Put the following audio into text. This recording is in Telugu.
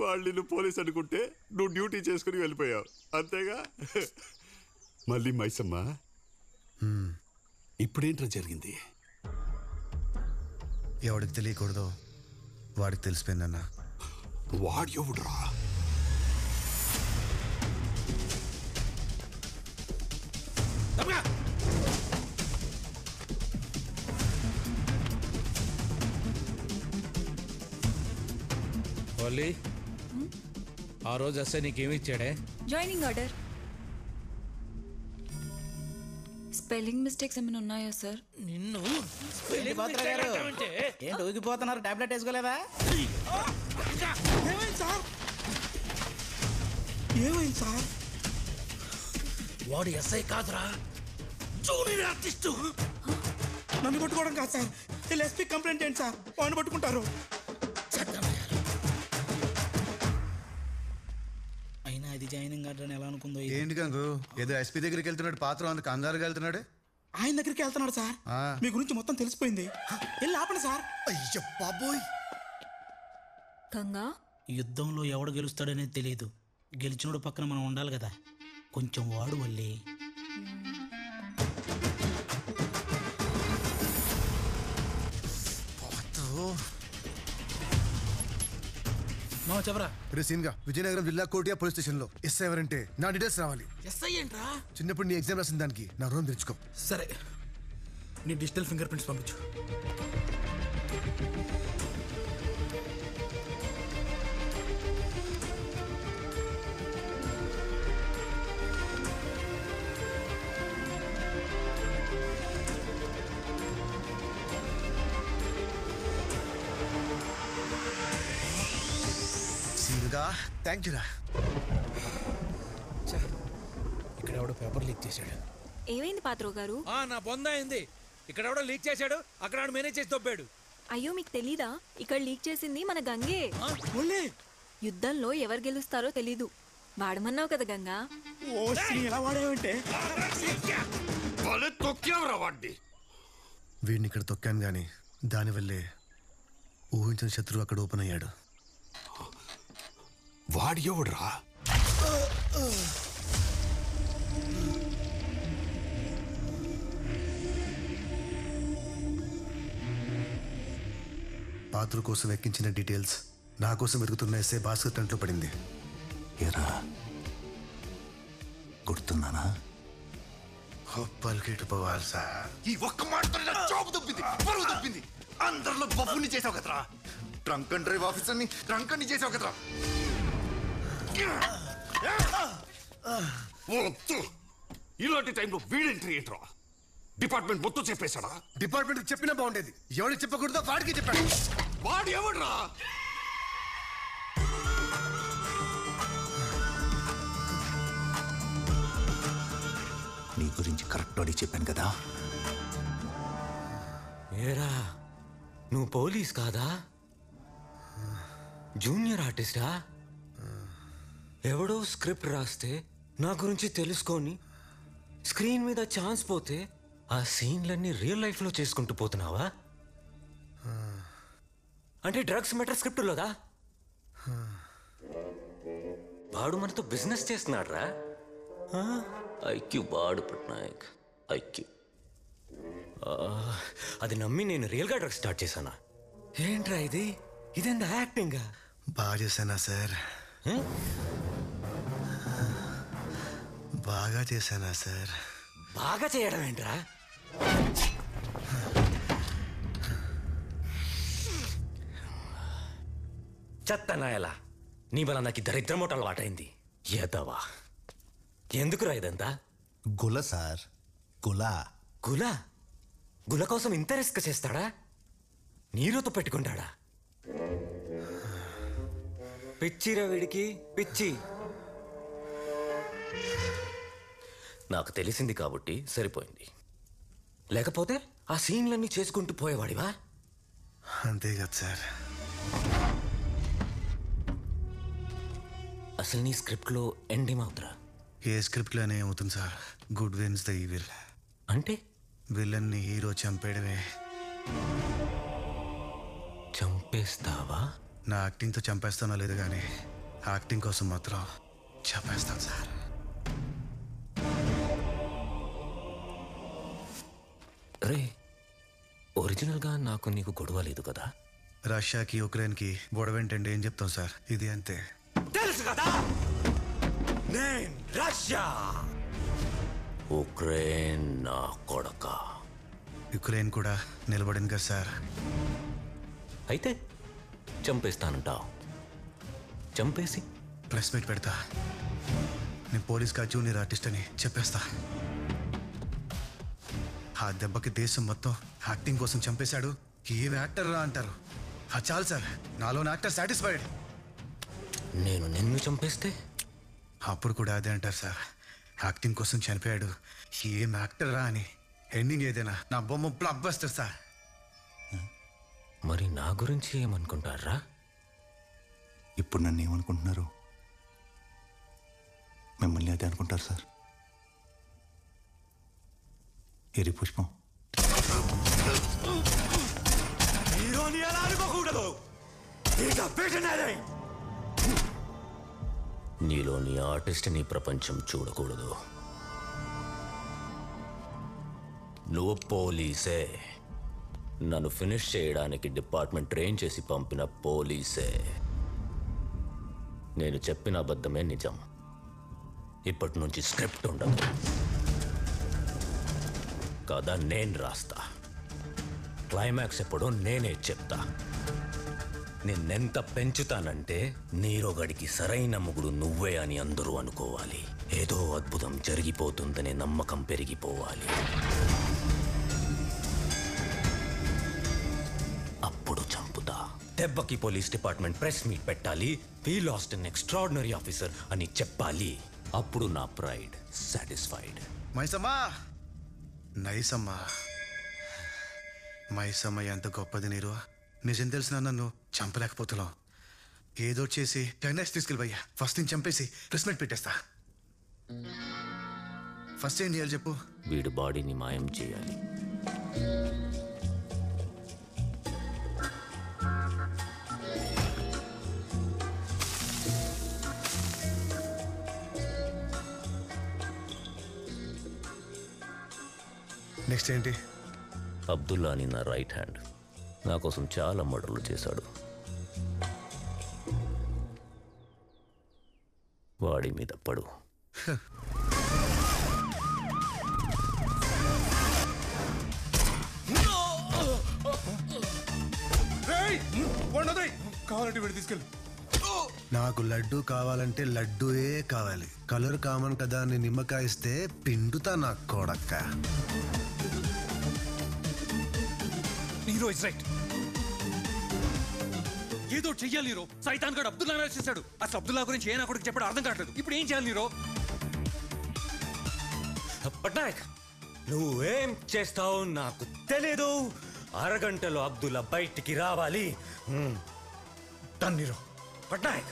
వాళ్ళు నిన్ను పోలీస్ అనుకుంటే నువ్వు డ్యూటీ చేసుకుని వెళ్ళిపోయావు అంతేగా. మళ్ళీ మైసమ్మ ఇప్పుడేంట్రా జరిగింది? ఎవడికి తెలియకూడదు వాడికి తెలిసిపోయిందన్నా. వాడు ఎవడురా? ఆ రోజు అస్సలు నీకేమి ఇచ్చాడే? Joining order. స్పెల్లింగ్ మిస్టేక్స్ ఏమైనా ఉన్నాయా సార్? నిన్ను ఏంటి ఊగిపోతున్నారు? టాబ్లెట్ వేసుకోలేదా? ఏమైంది సార్? వాడు ఎస్ఐ కాదురా, జూనియర్ ఆర్టిస్టు. నన్ను పట్టుకోవడం కాదు సార్, వీళ్ళు ఎస్పీ కంప్లైంట్ ఏంటి సార్? వాడిని పట్టుకుంటారు. అయినా అది జాయినింగ్ ఆర్డర్ ఎలా అనుకుందో. ఏంటి గంగు ఏదో ఎస్పీ దగ్గరికి వెళ్తున్నాడు, పాత్ర అందుకు కంగారుగా వెళ్తున్నాడు. ఆయన దగ్గరికి వెళ్తున్నాడు సార్. మీ గురించి మొత్తం తెలిసిపోయింది. వెళ్ళి ఆపండి సార్. అయ్యో బాబోయ్. గంగా, యుద్ధంలో ఎవడు గెలుస్తాడనేది తెలియదు. గెలిచినోడు పక్కన మనం ఉండాలి కదా. కొంచెం వాడు వల్లి. చెప్పరా సీన్గా విజయనగరం జిల్లా కోటియా పోలీస్ స్టేషన్ లో ఎస్ఐ ఎవరంటే నా డీటెయిల్స్ రావాలి. ఎస్ఐ ఏంట్రా? చిన్నప్పుడు నీ ఎగ్జామ్ రాసిన దానికి నా రూమ్ తెచ్చుకో. సరే, నీ డిజిటల్ ఫింగర్ ప్రింట్స్ పంపించు. థ్యాంక్ యూ రా. ఇక్కడ ఎవడో పేపర్ లీక్ చేశాడు. ఏమైంది పాత్రో గారు? నా బొంద అయింది. ఇక్కడ ఎవడో లీక్ చేశాడు, అక్కడ మేనేజ్ చేసి దొబ్బాడు. అయ్యో మీకు తెలీదా? ఇక్కడ లీక్ చేసింది మన గంగే. యుద్ధంలో ఎవరు గెలుస్తారో తెలీదు. వాడమన్నావు కదా గంగా. వీడిని ఇక్కడ తొక్కాను గాని దానివల్లే ఊహించిన శత్రువు అక్కడ ఓపెన్ అయ్యాడు. వాడు ఎవడురా? పాత్ర కోసం ఎక్కించిన డీటెయిల్స్ నా కోసం వెతుకుతున్న ఎస్ఐ భాస్కర్ కంట్లో పడింది. ఏరా గుర్తున్నానా? పలికేటు పోవాలి సార్. ఈ ఒక్క మాటతో జాబ్ దొబ్బింది, పరువు దొబ్బింది. అందరిలో బబ్బుని చేసావు కదరా. ట్రంక్ అండ్ డ్రైవ్ ఆఫీసర్ని ట్రంక్ అని చేసావు కదరా. ఇలాంటి టైంలో వీడెంట్రీ ఏంట్రా? డిపార్ట్మెంట్ మొత్తం చెప్పేశాడా? డిపార్ట్మెంట్ చెప్పినా బాగుండేది. ఎవరికి చెప్పకూడదో వాడికి చెప్పాడు. వాడు ఎవడ్రా? నీ గురించి కరెక్ట్ అడిగి చెప్పాను కదా. ఏరా నువ్వు పోలీస్ కాదా? జూనియర్ ఆర్టిస్టా? ఎవడో స్క్రిప్ట్ రాస్తే నా గురించి తెలుసుకొని స్క్రీన్ మీద ఛాన్స్ పోతే ఆ సీన్లన్నీ రియల్ లైఫ్లో చేసుకుంటూ పోతున్నావా? అంటే డ్రగ్స్ మెటర్ స్క్రిప్టులోదా? వాడు మనతో బిజినెస్ చేస్తున్నాడు రా. ఐక్యూ బాడు పట్నాయక్ ఐక్యూ. అది నమ్మి నేను రియల్గా డ్రగ్స్ స్టార్ట్ చేశానా? ఏంట్రా ఇది? ఇదెంత యాక్టింగా? బాగా చేశానా సార్? బాగా చేశానా సార్? బాగా చేయడం ఏంట్రా? చెత్తనాయలా నీ వల్ల నాకు దరిద్ర మూటలు వాటైంది. ఎదవా ఎందుకురా ఇదంతా? గుల సార్, గుల. గుల గుల కోసం ఇంత రిస్క్ చేస్తాడా? నీరుతో పెట్టుకుంటాడా? పిచ్చిరా వీడికి పిచ్చి. నాకు తెలిసింది కాబట్టి సరిపోయింది, లేకపోతే ఆ సీన్లన్నీ చేసుకుంటూ పోయేవాడివా? అంతే కదా సార్. అసలు నీ స్క్రిప్ట్లో ఎండ్ ఏమవుతురా? ఏ స్క్రిప్ట్లోనే ఏమవుతుంది sir? Good wins the evil. అంటే విలన్ని హీరో చంపేయడమే. చంపేస్తావా? నా యాక్టింగ్తో చంపేస్తానో లేదు కానీ యాక్టింగ్ కోసం మాత్రం చంపేస్తాను సార్. రే, ఒరిజినల్గా నాకు నీకు గొడవ లేదు కదా? రష్యాకి యుక్రెయిన్కి గొడవేంటండి, ఏం చెప్తాం సార్, ఇది అంతే. తెలుసు కదా, నేను రష్యా, ఉక్రెయిన్ నా కొడక. యుక్రెయిన్ కూడా నిలబడింది కదా సార్. అయితే చంపేస్తానంటావు? చంపేసి ప్రెస్ మీట్ పెడతా, నేను పోలీస్ కా జూనియర్ ఆర్టిస్ట్ అని చెప్పేస్తా. ఆ దెబ్బకి దేశం మొత్తం యాక్టింగ్ కోసం చంపేశాడు, ఏం యాక్టర్ రా అంటారు. చాలు సార్, నాలోని యాక్టర్ సాటిస్ఫైడ్. నేను నిన్ను చంపేస్తే అప్పుడు కూడా అదే అంటారు సార్, యాక్టింగ్ కోసం చనిపోయాడు, ఏం యాక్టర్ రా అని. ఎండింగ్ ఏదైనా నా బొమ్మ బ్లాక్ బస్టర్ సార్. మరి నా గురించి ఏమనుకుంటారా? ఇప్పుడు నన్ను ఏమనుకుంటున్నారు? మిమ్మల్ని అదే అనుకుంటారు సార్. ఎరి పుష్పం, హీరోని ఎలా అనుకోకూడదు, నీలోని ఆర్టిస్ట్ని ప్రపంచం చూడకూడదు. నువ్వు పోలీసే, నన్ను ఫినిష్ చేయడానికి డిపార్ట్మెంట్ ట్రైన్ చేసి పంపిన పోలీసే. నేను చెప్పిన అబద్ధమే నిజం. ఇప్పటి నుంచి స్క్రిప్ట్ ఉండదు, కథ నేను రాస్తా. క్లైమాక్స్ ఎప్పుడో నేనే చెప్తా. నిన్నెంత పెంచుతానంటే నీరోగడికి సరైన మొగుడు నువ్వే అని అందరూ అనుకోవాలి. ఏదో అద్భుతం జరిగిపోతుందనే నమ్మకం పెరిగిపోవాలి. అప్పుడు చంపుతా. దెబ్బకి పోలీస్ డిపార్ట్మెంట్ ప్రెస్ మీట్ పెట్టాలి, వి లాస్ట్ అన్ ఎక్స్ట్రాడినరీ ఆఫీసర్ అని చెప్పాలి. అప్పుడు నా ప్రైడ్ సాటిస్ఫైడ్. మైసమ్మా, నైసమ్మా, మైసమ్మ ఎంత గొప్పది నీరు. నిజం తెలిసిన నన్ను చంపలేకపోతున్నావు. ఏదో చేసి టెన్నెక్స్ తీసుకెళ్ళిపోయా. ఫస్ట్ నేను చంపేసి ప్రెస్ మీట్ పెట్టేస్తా. ఫస్ట్ ఏం చేయాలి చెప్పు? వీడి బాడీని మాయం చేయాలి. నెక్స్ట్ ఏంటి? అబ్దుల్లా అని నా రైట్ హ్యాండ్, నా కోసం చాలా మర్డర్లు చేశాడు. వాడి మీద పడు. కావాలంటే వీడు తీసుకెళ్ళి. నాకు లడ్డు కావాలంటే లడ్డూయే కావాలి. కలర్ కామన్ కదా అని నిమ్మకాయ ఇస్తే పిండుతా నా కొడక్క. Hero is right. ఏదో చెయ్యాలి హీరో. సైతాన్ గడు అబ్దుల్లా చేశాడు. అసలు అబ్దుల్లా గురించి ఏ నా కొడుకు చెప్పడం అర్థం కావట్లేదు. ఇప్పుడు ఏం చేయాలి హీరో? పట్నాయక్, నువ్వేం చేస్తావు నాకు తెలీదు. అరగంటలో అబ్దుల్లా బయటికి రావాలి. తన్నీరు పట్నాయక్,